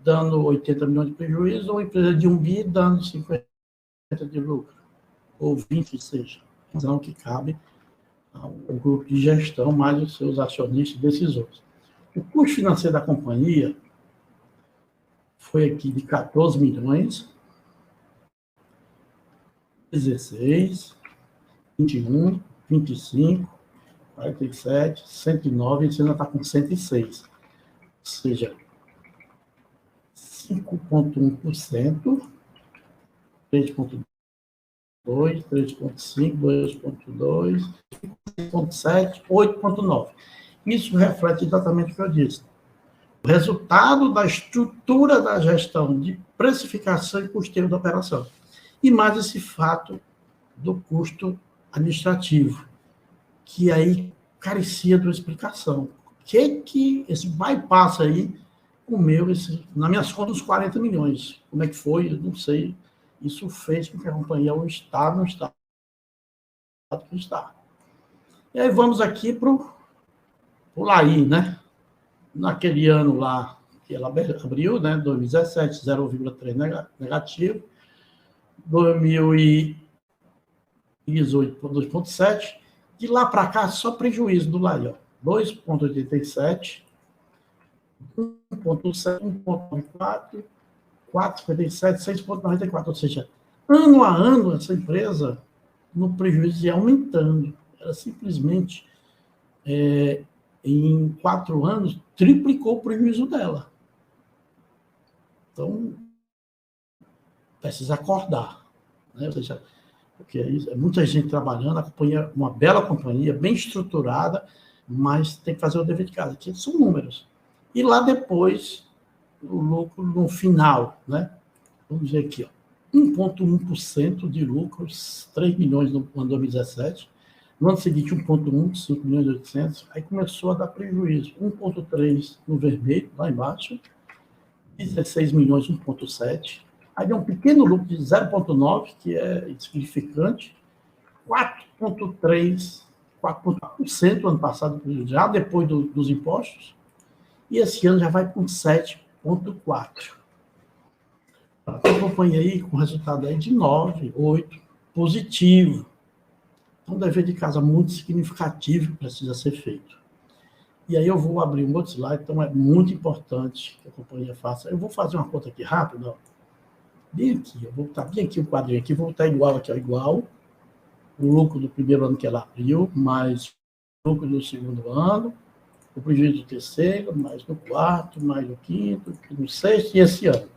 Speaker 1: dando 80 milhões de prejuízo ou uma empresa de 1 bi dando 50 de lucro, ou 20, seja. Então, que cabe ao grupo de gestão, mais os seus acionistas e decisores. O custo financeiro da companhia foi aqui de 14 milhões, 16, 21, 25, 47, 109, e você ainda está com 106. Ou seja, 5,1%, 3,2%, 3,5%, 2,2%, 5,7%, 8,9%. Isso reflete exatamente o que eu disse. O resultado da estrutura da gestão de precificação e custeio da operação. E mais esse fato do custo administrativo, que aí carecia de uma explicação. O que esse bypass aí comeu, na minhas contas, uns 40 milhões. Como é que foi? Eu não sei. Isso fez com que a companhia não está no estado que está. E aí vamos aqui para o LAI, né? Naquele ano lá, que ela abriu, né? 2017, 0,3 negativo. 2018, 2,7. De lá para cá, só prejuízo do LAI, 2,87, 1,7, 1,94, 4,57, 6,94. Ou seja, ano a ano, essa empresa, no prejuízo, ia aumentando. Ela simplesmente, em 4 anos, triplicou o prejuízo dela. Então, precisa acordar, né? Ou seja, porque é muita gente trabalhando, a companhia, uma bela companhia, bem estruturada, mas tem que fazer o dever de casa. Aqui são números. E lá depois, o lucro no final, né? Vamos ver aqui, 1,1% de lucros, 3 milhões no ano 2017. No ano seguinte, 1,1, 5 milhões e 800. Aí começou a dar prejuízo. 1,3 no vermelho, lá embaixo. 16 milhões, 1,7. Aí deu um pequeno lucro de 0,9, que é insignificante. 4,3, 4,4% ano passado, já depois dos impostos. E esse ano já vai para 7,4%. Acompanha aí com resultado aí de 9, 8, positivo. Então, um dever de casa muito significativo que precisa ser feito. E aí eu vou abrir um outro slide, então é muito importante que a companhia faça. Eu vou fazer uma conta aqui rápida, bem aqui, eu vou botar bem aqui o quadrinho aqui, vou botar igual aqui, igual o lucro do primeiro ano que ela abriu, mais o lucro do segundo ano, o prejuízo do terceiro, mais no quarto, mais no quinto, no sexto e esse ano.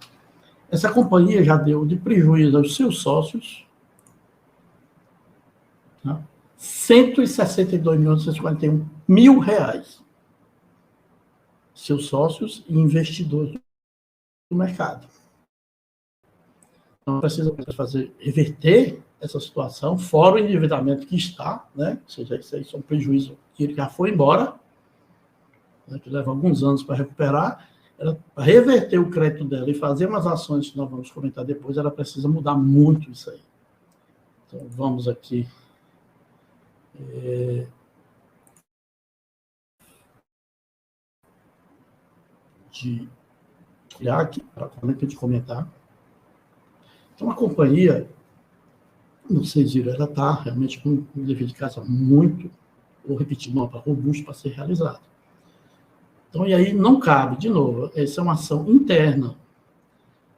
Speaker 1: Essa companhia já deu de prejuízo aos seus sócios, tá? R$ 162.941.000. Seus sócios e investidores do mercado. Então, precisa reverter essa situação, fora o endividamento que está, né? Ou seja, isso aí é um prejuízo que ele já foi embora, né? Que leva alguns anos para recuperar. Para reverter o crédito dela e fazer umas ações que nós vamos comentar depois, ela precisa mudar muito isso aí. Então, vamos aqui. De olhar aqui para a gente comentar. Então, a companhia, não sei se ela está realmente com um dever de casa muito, vou repetir, robusto para ser realizado. Então, e aí não cabe, de novo, essa é uma ação interna.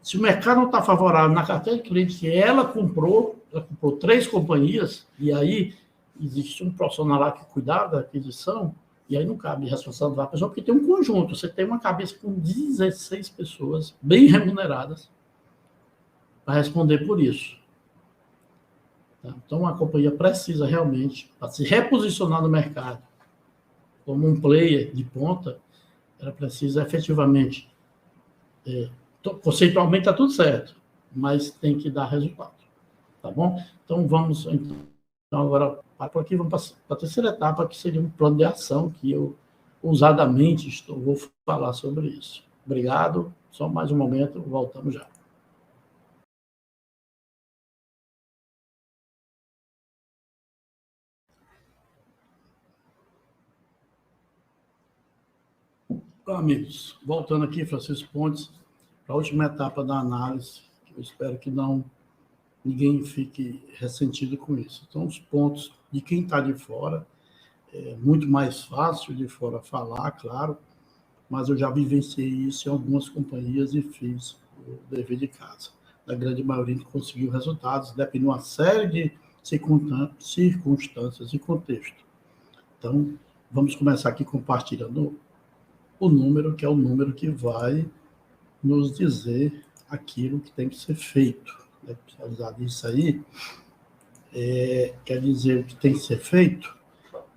Speaker 1: Se o mercado não está favorável na carteira de clientes que ela comprou 3 companhias, e aí existe um profissional lá que cuidava da aquisição, e aí não cabe responsabilizar a pessoa, porque tem um conjunto, você tem uma cabeça com 16 pessoas bem remuneradas para responder por isso. Então, a companhia precisa realmente, para se reposicionar no mercado como um player de ponta, ela precisa efetivamente, conceitualmente está tudo certo, mas tem que dar resultado, tá bom? Então, vamos agora por aqui, vamos para a terceira etapa, que seria um plano de ação, que eu ousadamente vou falar sobre isso. Obrigado, só mais um momento, voltamos já. Então, amigos, voltando aqui, Francisco Pontes, para a última etapa da análise, eu espero que ninguém fique ressentido com isso. Então, os pontos de quem está de fora, é muito mais fácil de fora falar, claro, mas eu já vivenciei isso em algumas companhias e fiz o dever de casa. Da grande maioria que conseguiu resultados, depende de uma série de circunstâncias e contexto. Então, vamos começar aqui compartilhando o número, que é o número que vai nos dizer aquilo que tem que ser feito. Apesar disso aí, quer dizer, o que tem que ser feito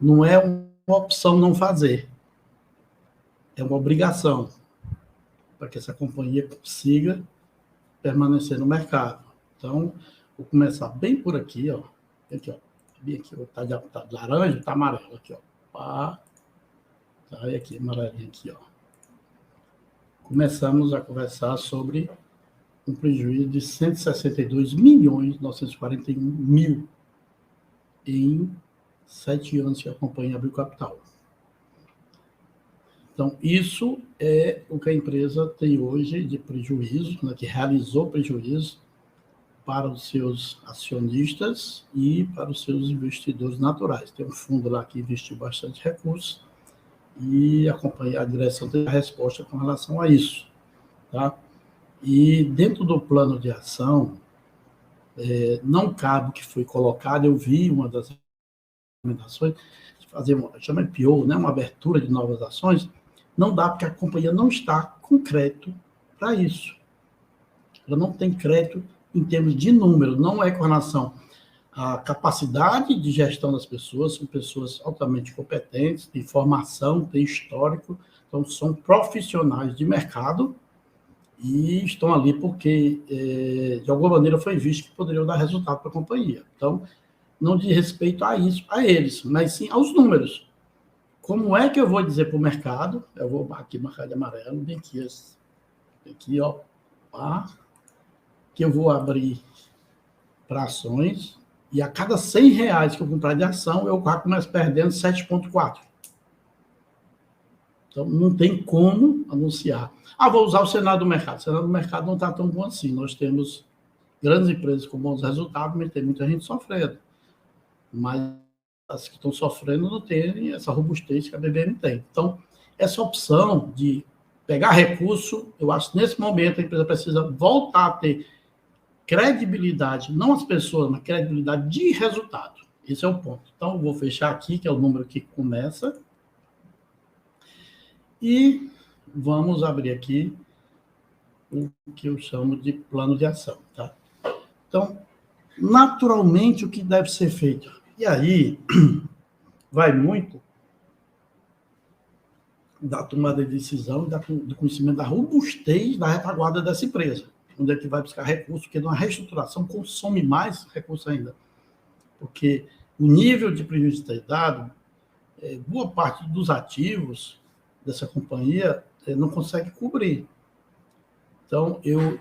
Speaker 1: não é uma opção não fazer, é uma obrigação para que essa companhia consiga permanecer no mercado. Então, vou começar bem por aqui, ó. Aqui, ó. Bem aqui, tá de laranja, tá amarelo aqui, ó. Pá. Tá, e aqui, amarelinho aqui, ó. Começamos a conversar sobre um prejuízo de 162.941.000 em 7 anos que a companhia abriu capital. Então, isso é o que a empresa tem hoje de prejuízo, né, que realizou prejuízo para os seus acionistas e para os seus investidores naturais. Tem um fundo lá que investiu bastante recursos e a direção tem a resposta com relação a isso. Tá? E dentro do plano de ação, não cabe o que foi colocado, eu vi uma das recomendações, de fazer chama IPO, né, uma abertura de novas ações, não dá porque a companhia não está com crédito para isso. Ela não tem crédito em termos de número, não é com relação à capacidade de gestão das pessoas, são pessoas altamente competentes, têm formação, têm histórico, então são profissionais de mercado e estão ali porque, de alguma maneira, foi visto que poderiam dar resultado para a companhia. Então, não diz respeito a isso, a eles, mas sim aos números. Como é que eu vou dizer para o mercado? Eu vou aqui marcar de amarelo, bem aqui, ó, que eu vou abrir para ações e a cada R$100 que eu comprar de ação, eu começo perdendo 7,4. Então, não tem como anunciar. Vou usar o cenário do mercado. O cenário do mercado não está tão bom assim. Nós temos grandes empresas com bons resultados, mas tem muita gente sofrendo. Mas as que estão sofrendo não têm essa robustez que a BBM tem. Então, essa opção de pegar recurso, eu acho que nesse momento a empresa precisa voltar a ter credibilidade, não as pessoas, mas credibilidade de resultado. Esse é o ponto. Então, eu vou fechar aqui, que é o número que começa. E vamos abrir aqui o que eu chamo de plano de ação. Tá? Então, naturalmente, o que deve ser feito? E aí, vai muito da tomada de decisão e do conhecimento da robustez da retaguarda dessa empresa. Onde é que vai buscar recursos, porque numa reestruturação consome mais recursos ainda. Porque o nível de prejuízo que está dado, boa parte dos ativos dessa companhia não consegue cobrir. Então, eu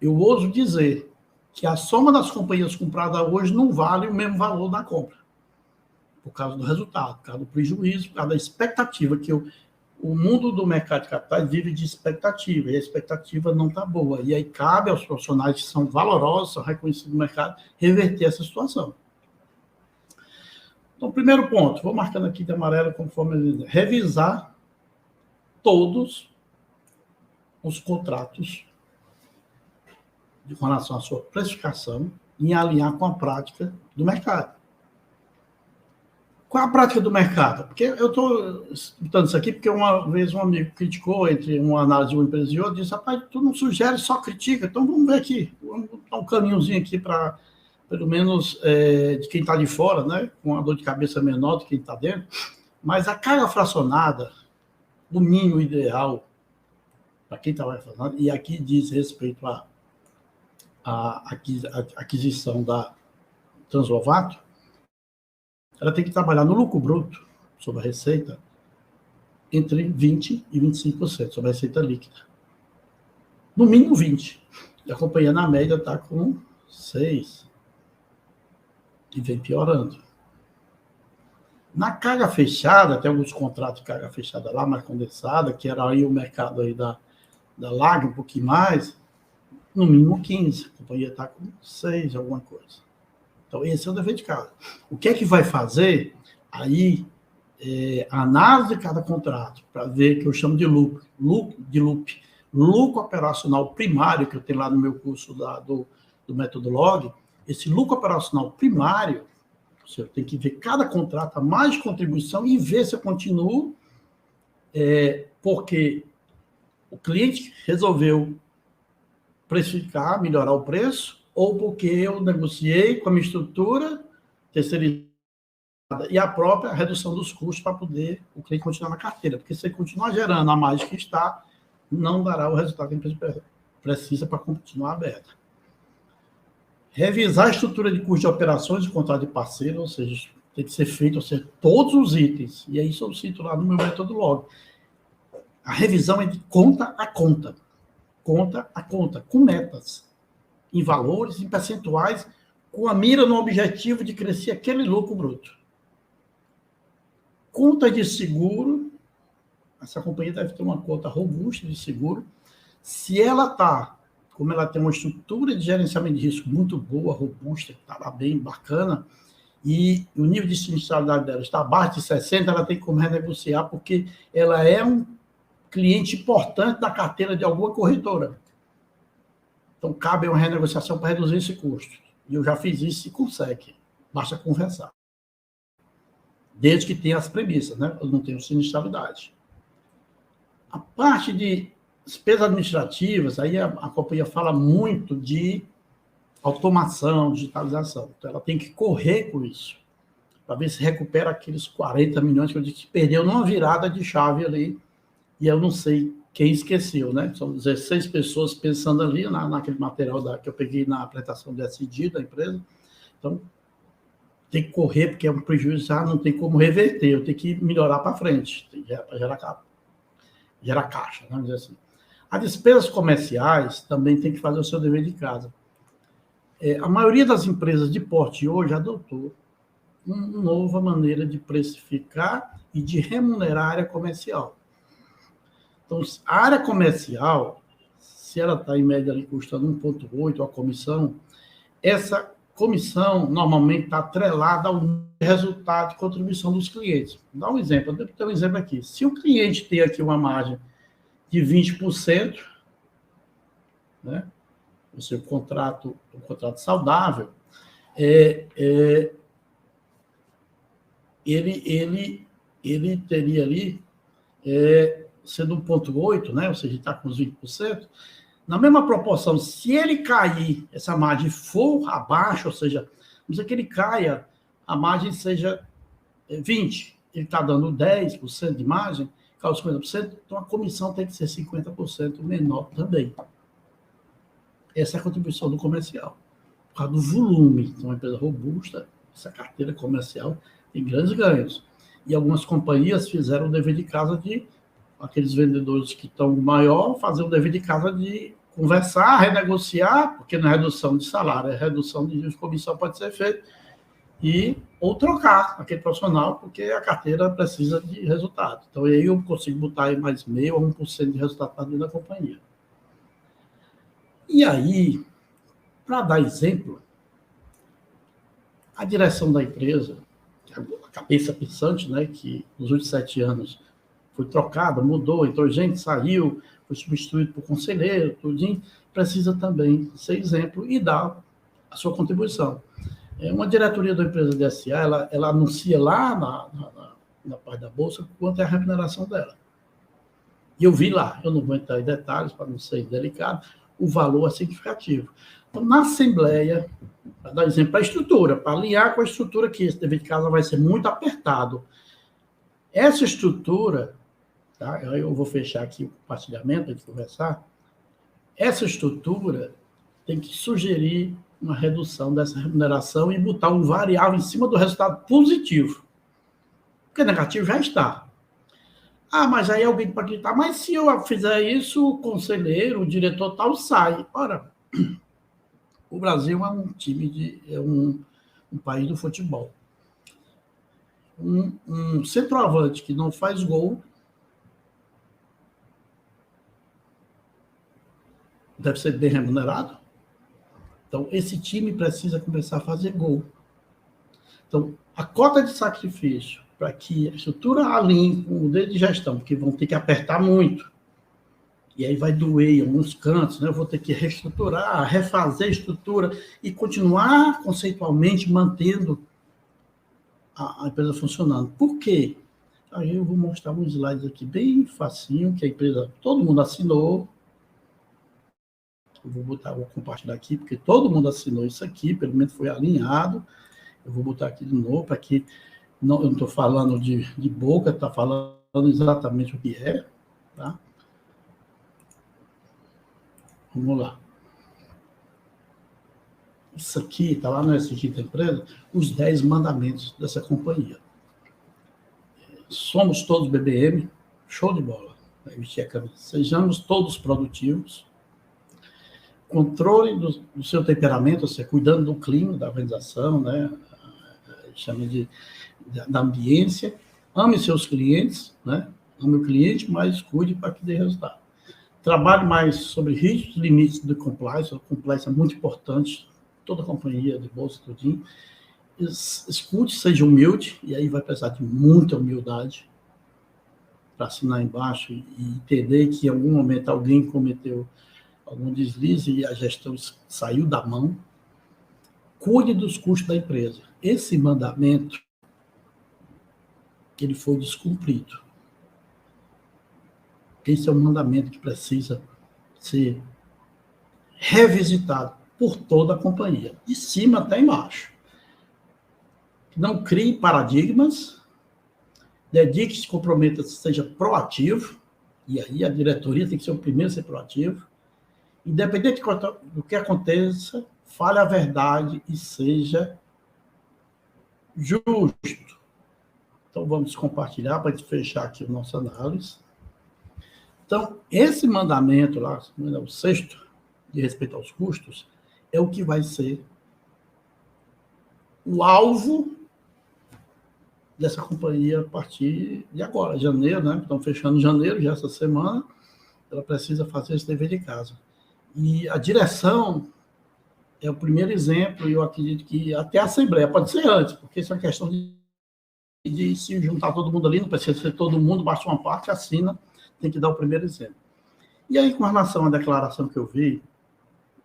Speaker 1: ouso dizer que a soma das companhias compradas hoje não vale o mesmo valor da compra, por causa do resultado, por causa do prejuízo, por causa da expectativa, que o mundo do mercado de capitais vive de expectativa, e a expectativa não está boa. E aí cabe aos profissionais que são valorosos, são reconhecidos no mercado, reverter essa situação. Então, primeiro ponto, vou marcando aqui de amarelo conforme revisar todos os contratos com relação à sua precificação e alinhar com a prática do mercado. Qual é a prática do mercado? Porque eu estou explicando isso aqui porque uma vez um amigo criticou entre uma análise de uma empresa e outra, disse, rapaz, tu não sugere, só critica, então vamos ver aqui, vamos dar um caminhozinho aqui para, pelo menos, de quem está de fora, né, com uma dor de cabeça menor do que quem está dentro, mas a carga fracionada, o mínimo ideal, para quem está fazendo, e aqui diz respeito à aquisição da Translovato, ela tem que trabalhar no lucro bruto, sobre a receita, entre 20% e 25% sobre a receita líquida. No mínimo 20%. E a companhia, na média, está com 6%. E vem piorando. Na carga fechada, tem alguns contratos de carga fechada lá, mais condensada, que era aí o mercado aí da Lag, um pouquinho mais, no mínimo 15%. A companhia está com 6%, alguma coisa. Então, esse é o dever de casa. O que é que vai fazer? Aí, a análise de cada contrato, para ver que eu chamo de lucro operacional primário, que eu tenho lá no meu curso do Método Log, esse lucro operacional primário, você tem que ver cada contrato, a mais contribuição, e ver se eu continuo, porque o cliente resolveu precificar, melhorar o preço, ou porque eu negociei com a minha estrutura terceirizada e a própria redução dos custos para poder o cliente continuar na carteira. Porque se ele continuar gerando a mais que está, não dará o resultado que a empresa precisa para continuar aberta. Revisar a estrutura de custo de operações de contrato de parceiro, ou seja, tem que ser feito, ou seja, todos os itens. E aí eu cito lá no meu método log. A revisão é de conta a conta. Conta a conta, com metas, em valores, em percentuais, com a mira no objetivo de crescer aquele lucro bruto. Conta de seguro, essa companhia deve ter uma conta robusta de seguro. Se ela está, como ela tem uma estrutura de gerenciamento de risco muito boa, robusta, está lá bem bacana, e o nível de sinistralidade dela está abaixo de 60, ela tem como renegociar, porque ela é um cliente importante da carteira de alguma corretora. Então, cabe uma renegociação para reduzir esse custo. E eu já fiz isso e consegue. Basta conversar. Desde que tenha as premissas, né? Eu não tenho sinistralidade. A parte de despesas administrativas, aí a companhia fala muito de automação, digitalização. Então, ela tem que correr com isso, para ver se recupera aqueles 40 milhões que eu disse que perdeu numa virada de chave ali, e eu não sei quem esqueceu, né? São 16 pessoas pensando ali naquele material que eu peguei na apresentação do SD da empresa. Então, tem que correr, porque é um prejuízo, não tem como reverter, eu tenho que melhorar para frente, para gerar caixa, vamos dizer assim. As despesas comerciais também tem que fazer o seu dever de casa. A maioria das empresas de porte hoje adotou uma nova maneira de precificar e de remunerar a área comercial. Então, a área comercial, se ela está em média ali custando 1,8 a comissão, essa comissão normalmente está atrelada ao resultado de contribuição dos clientes. Vou dar um exemplo, eu devo ter um exemplo aqui. Se o cliente tem aqui uma margem de 20%, né? O seu contrato, um contrato saudável, ele teria ali, sendo 1,8, né? Ou seja, está com os 20%, na mesma proporção, se ele cair, essa margem for abaixo, ou seja, vamos dizer que ele caia, a margem seja 20%, ele está dando 10% de margem, cai os 50%, então a comissão tem que ser 50% menor também. Essa é a contribuição do comercial. Por causa do volume. Então, uma empresa robusta, essa carteira comercial tem grandes ganhos. E algumas companhias fizeram o dever de casa de aqueles vendedores que estão maior, fazer o dever de casa de conversar, renegociar, porque não é redução de salário, é redução de comissão pode ser feita, ou trocar aquele profissional, porque a carteira precisa de resultado. Então, aí eu consigo botar aí mais 0,5% a 1% de resultado para dentro da companhia. E aí, para dar exemplo, a direção da empresa, a cabeça pensante, né, que nos últimos 7 anos foi trocada, mudou, entrou gente, saiu, foi substituído por conselheiro, tudinho, precisa também ser exemplo e dar a sua contribuição. Uma diretoria da empresa DSA, ela anuncia lá na parte da Bolsa quanto é a remuneração dela. E eu vi lá, eu não vou entrar em detalhes para não ser delicado, o valor é significativo. Então, na Assembleia, para dar exemplo, para a estrutura, para alinhar com a estrutura que esse dever de casa vai ser muito apertado. Essa estrutura, tá? Eu vou fechar aqui o compartilhamento para a gente conversar. Essa estrutura tem que sugerir uma redução dessa remuneração e botar um variável em cima do resultado positivo. Porque negativo já está. Mas aí alguém pode gritar, mas se eu fizer isso, o conselheiro, o diretor tal sai. Ora, o Brasil é um time um país do futebol. Um centroavante que não faz gol deve ser bem remunerado. Então, esse time precisa começar a fazer gol. Então, a cota de sacrifício para que a estrutura alinhe com o modelo de gestão, porque vão ter que apertar muito. E aí vai doer em alguns cantos, né? Eu vou ter que reestruturar, refazer a estrutura e continuar conceitualmente mantendo a empresa funcionando. Por quê? Aí eu vou mostrar uns slides aqui bem facinho, que a empresa, todo mundo assinou. Eu vou compartilhar aqui, porque todo mundo assinou isso aqui, pelo menos foi alinhado. Eu vou botar aqui de novo, para que não, eu não estou falando de boca, está falando exatamente o que é. Tá? Vamos lá. Isso aqui, está lá no SG da empresa, os 10 mandamentos dessa companhia. Somos todos BBM, show de bola. Vestir a camisa. Sejamos todos produtivos. Controle do seu temperamento, ou seja, cuidando do clima da organização, né? Chama da ambiência. Ame seus clientes, né? Ame o cliente, mas cuide para que dê resultado. Trabalhe mais sobre riscos e limites do compliance. O compliance é muito importante, toda companhia de bolsa, tudinho. Escute, seja humilde, e aí vai precisar de muita humildade para assinar embaixo e entender que em algum momento alguém cometeu algum deslize e a gestão saiu da mão. Cuide dos custos da empresa. Esse mandamento, ele foi descumprido. Esse é um mandamento que precisa ser revisitado por toda a companhia, de cima até embaixo. Não crie paradigmas, dedique-se, comprometa-se, seja proativo, e aí a diretoria tem que ser o primeiro a ser proativo. Independente do que aconteça, fale a verdade e seja justo. Então, vamos compartilhar para a gente fechar aqui a nossa análise. Então, esse mandamento lá, o 6º, de respeito aos custos, é o que vai ser o alvo dessa companhia a partir de agora, janeiro, né? Estão fechando janeiro, já essa semana, ela precisa fazer esse dever de casa. E a direção é o primeiro exemplo, e eu acredito que até a Assembleia, pode ser antes, porque isso é uma questão de se juntar todo mundo ali, não precisa ser todo mundo, basta uma parte, assina, tem que dar o primeiro exemplo. E aí, com relação à declaração que eu vi,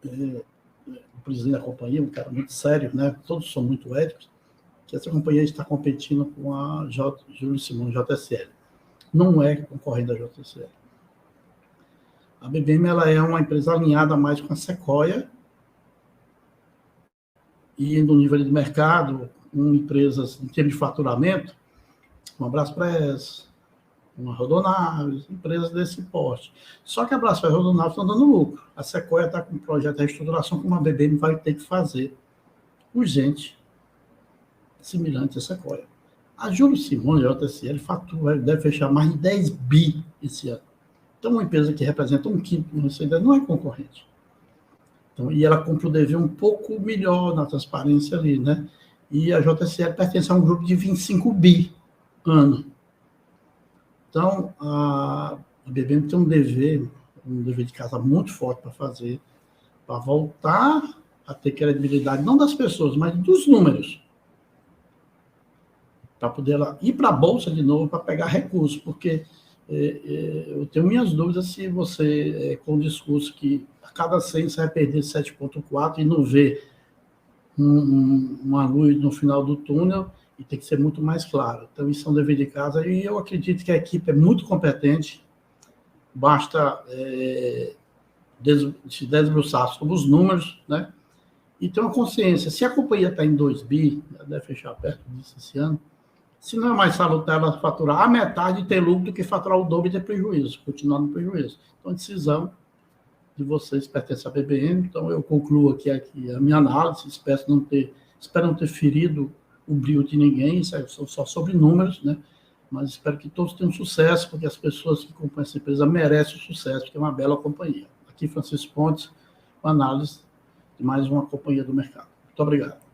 Speaker 1: o presidente da companhia, um cara muito sério, né? Todos são muito éticos, que essa companhia está competindo com a Júlio Simões, JSL. Não é concorrente da JSL. A BBM ela é uma empresa alinhada mais com a Sequoia e no nível de mercado, com empresas em termos de faturamento, uma Braspress, uma Rodonaves, empresas desse porte. Só que a Braspress e a Rodonaves estão dando lucro. A Sequoia está com um projeto de reestruturação que uma BBM vai ter que fazer urgente, semelhante a Sequoia. A Júlio Simões, a JSL, deve fechar mais de 10 bi esse ano. Então, uma empresa que representa 1/5 da receita não é concorrente. Então, e ela compra o dever um pouco melhor na transparência ali, né? E a JSL pertence a um grupo de 25 bi ano. Então, a BBM tem um dever de casa muito forte para fazer, para voltar a ter credibilidade, não das pessoas, mas dos números. Para poder ela ir para a Bolsa de novo, para pegar recursos, porque eu tenho minhas dúvidas se você, com o discurso que a cada 100 você vai perder 7,4 e não vê uma luz no final do túnel, e tem que ser muito mais claro. Então, isso é um dever de casa, e eu acredito que a equipe é muito competente, basta se desbruçar sobre os números, né? E ter uma consciência. Se a companhia está em 2 bi, deve fechar perto disso esse ano, se não é mais salutar ela faturar a metade e ter lucro do que faturar o dobro e ter prejuízo, continuar no prejuízo. Então, a decisão de vocês pertence à BBM. Então, eu concluo aqui a minha análise, espero não ter ferido o brilho de ninguém, isso é só sobre números, né? Mas espero que todos tenham sucesso, porque as pessoas que compõem essa empresa merecem o sucesso, porque é uma bela companhia. Aqui, Francisco Pontes, com análise de mais uma companhia do mercado. Muito obrigado.